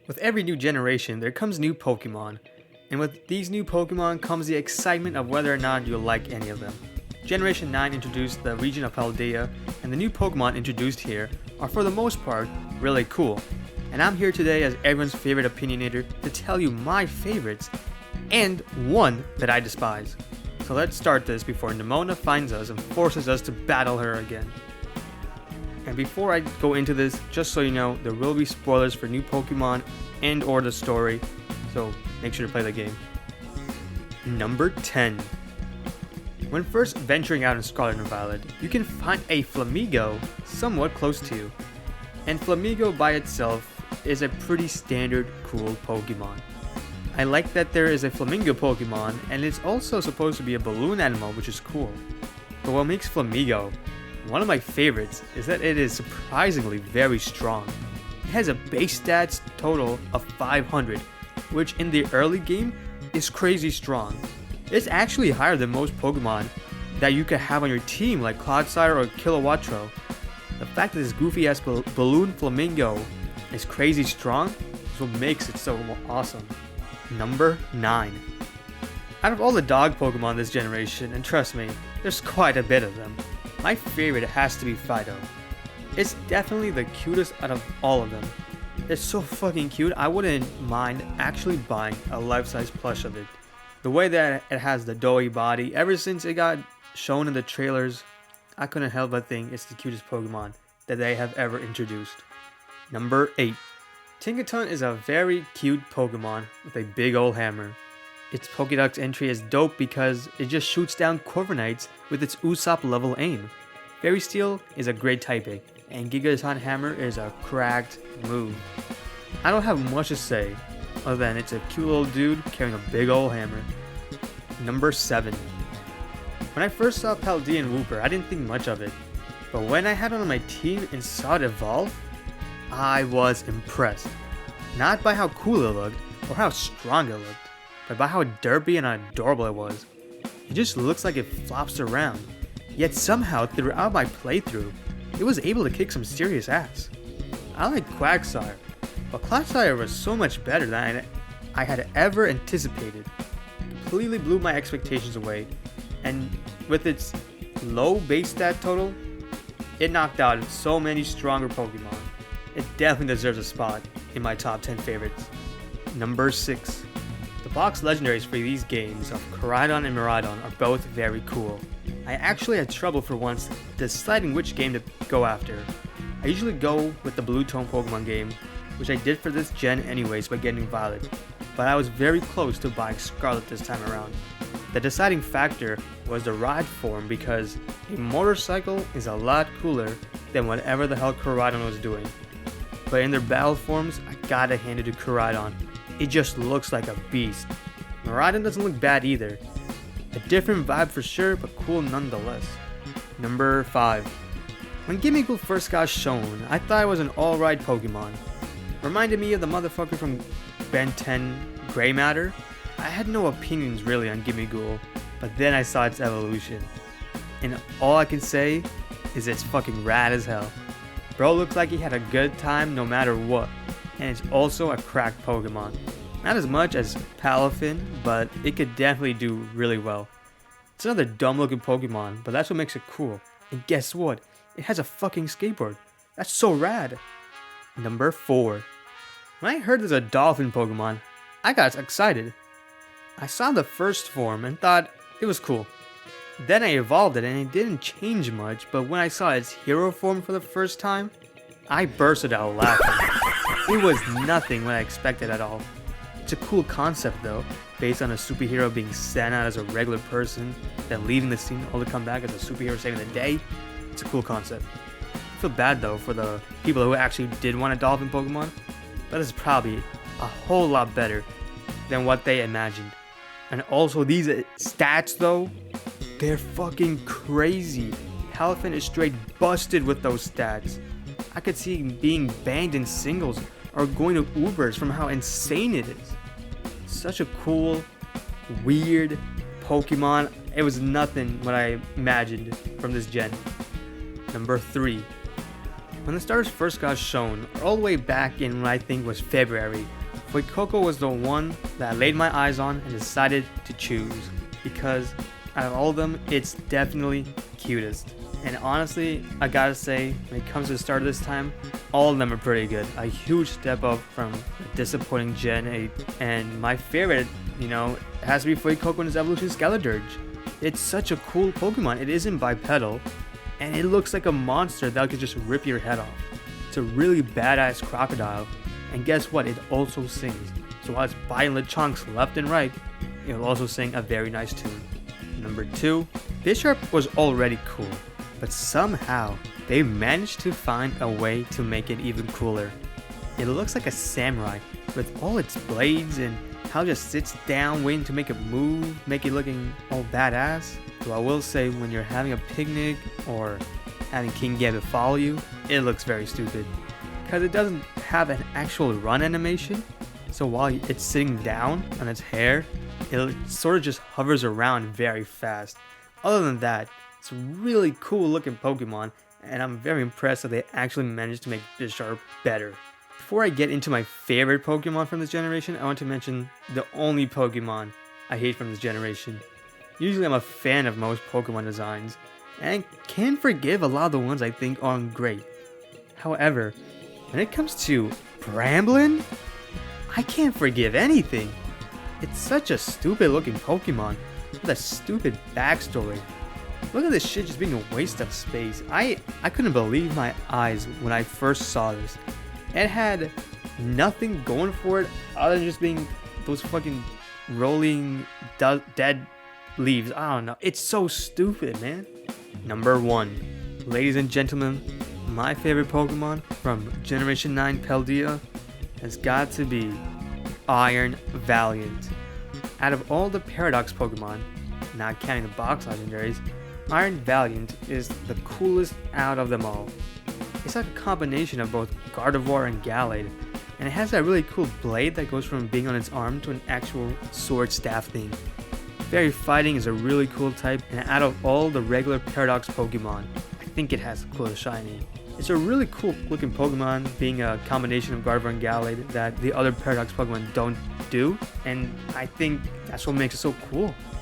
With every new generation, there comes new Pokemon, and with these new Pokemon comes the excitement of whether or not you'll like any of them. Generation 9 introduced the region of Paldea, and the new Pokemon introduced here are for the most part really cool. And I'm here today as everyone's favorite opinionator to tell you my favorites, and one that I despise. So let's start this before Nimona finds us and forces us to battle her again. And before I go into this, just so you know, there will be spoilers for new Pokemon and or the story, so make sure to play the game. Number 10. When first venturing out in Scarlet and Violet, you can find a Flamigo somewhat close to you. And Flamigo by itself is a pretty standard cool Pokemon. I like that there is a Flamingo Pokemon, and it's also supposed to be a balloon animal, which is cool. But what makes Flamigo one of my favorites is that it is surprisingly very strong. It has a base stats total of 500, which in the early game is crazy strong. It's actually higher than most Pokemon that you could have on your team like Clodsire or Kilowattrel. The fact that this goofy ass balloon Flamingo is crazy strong is what makes it so awesome. Number 9. Out of all the dog Pokemon this generation, and trust me, there's quite a bit of them, my favorite has to be Fido. It's definitely the cutest out of all of them. It's so fucking cute, I wouldn't mind actually buying a life-size plush of it. The way that it has the doughy body, ever since it got shown in the trailers, I couldn't help but think it's the cutest Pokemon that they have ever introduced. Number 8. Tinkaton is a very cute Pokemon with a big ol' hammer. Its Pokédex entry is dope because it just shoots down Corviknights with its Usopp level aim. Fairy Steel is a great typing, and Gigaton Hammer is a cracked move. I don't have much to say, other than it's a cute little dude carrying a big ol' hammer. Number 7. When I first saw Paldea and Wooper, I didn't think much of it, but when I had it on my team and saw it evolve, I was impressed. Not by how cool it looked, or how strong it looked, but by how derpy and adorable it was. It just looks like it flops around, yet somehow throughout my playthrough, it was able to kick some serious ass. I like Quagsire, but Clodsire was so much better than I had ever anticipated. Completely blew my expectations away, and with its low base stat total, it knocked out so many stronger Pokemon. It definitely deserves a spot in my top 10 favorites. Number 6. The box legendaries for these games of Koraidon and Miraidon are both very cool. I actually had trouble for once deciding which game to go after. I usually go with the Blue Tone Pokemon game, which I did for this gen anyways by getting Violet, but I was very close to buying Scarlet this time around. The deciding factor was the ride form because a motorcycle is a lot cooler than whatever the hell Koraidon was doing. But in their battle forms, I gotta hand it to Koraidon. It just looks like a beast. Miraidon doesn't look bad either. A different vibe for sure, but cool nonetheless. Number 5. When Gimmighoul first got shown, I thought it was an alright Pokemon. Reminded me of the motherfucker from Ben 10 Grey Matter. I had no opinions really on Gimmighoul, but then I saw its evolution. And all I can say is it's fucking rad as hell. Bro looks like he had a good time no matter what, and it's also a cracked Pokemon. Not as much as Palafin, but it could definitely do really well. It's another dumb looking Pokemon, but that's what makes it cool. And guess what? It has a fucking skateboard. That's so rad. Number 4. When I heard there's a dolphin Pokemon, I got excited. I saw the first form and thought it was cool. Then I evolved it and it didn't change much, but when I saw its hero form for the first time, I bursted out laughing. It was nothing what I expected at all. It's a cool concept though, based on a superhero being sent out as a regular person, then leaving the scene only to come back as a superhero saving the day. It's a cool concept. I feel bad though for the people who actually did want a dolphin Pokemon, but it's probably a whole lot better than what they imagined. And also these stats though, they're fucking crazy. Palafin is straight busted with those stats. I could see him being banned in singles or going to Ubers from how insane it is. Such a cool, weird Pokemon. It was nothing what I imagined from this gen. Number 3. When the starters first got shown, all the way back in what I think was February, Fuecoco was the one that I laid my eyes on and decided to choose, because out of all of them, it's definitely cutest. And honestly, I gotta say, when it comes to the starter this time, all of them are pretty good. A huge step up from a disappointing Gen 8. And my favorite, has to be Fuecoco and his evolution Skeledirge. It's such a cool Pokemon. It isn't bipedal, and it looks like a monster that could just rip your head off. It's a really badass crocodile, and guess what? It also sings. So while it's biting the chunks left and right, it'll also sing a very nice tune. Number 2, Bisharp was already cool, but somehow they managed to find a way to make it even cooler. It looks like a samurai with all its blades and how it just sits down waiting to make a move, make it looking all badass. So I will say, when you're having a picnic or having King Gambit follow you, it looks very stupid, because it doesn't have an actual run animation. So while it's sitting down on its hair, it sort of just hovers around very fast. Other than that, it's a really cool looking Pokemon, and I'm very impressed that they actually managed to make Bisharp better. Before I get into my favorite Pokemon from this generation, I want to mention the only Pokemon I hate from this generation. Usually I'm a fan of most Pokemon designs, and can forgive a lot of the ones I think aren't great. However, when it comes to Bramblin, I can't forgive anything. It's such a stupid looking Pokemon with a stupid backstory. Look at this shit just being a waste of space. I couldn't believe my eyes when I first saw this. It had nothing going for it other than just being those fucking rolling dead leaves. I don't know. It's so stupid, man. Number 1. Ladies and gentlemen, my favorite Pokemon from Generation 9 Paldea has got to be Iron Valiant. Out of all the Paradox Pokemon, not counting the box legendaries, Iron Valiant is the coolest out of them all. It's like a combination of both Gardevoir and Gallade, and it has that really cool blade that goes from being on its arm to an actual sword staff thing. Fairy Fighting is a really cool type, and out of all the regular Paradox Pokemon, I think it has the coolest shiny. It's a really cool looking Pokemon, being a combination of Gardevoir and Gallade that the other Paradox Pokemon don't do, and I think that's what makes it so cool.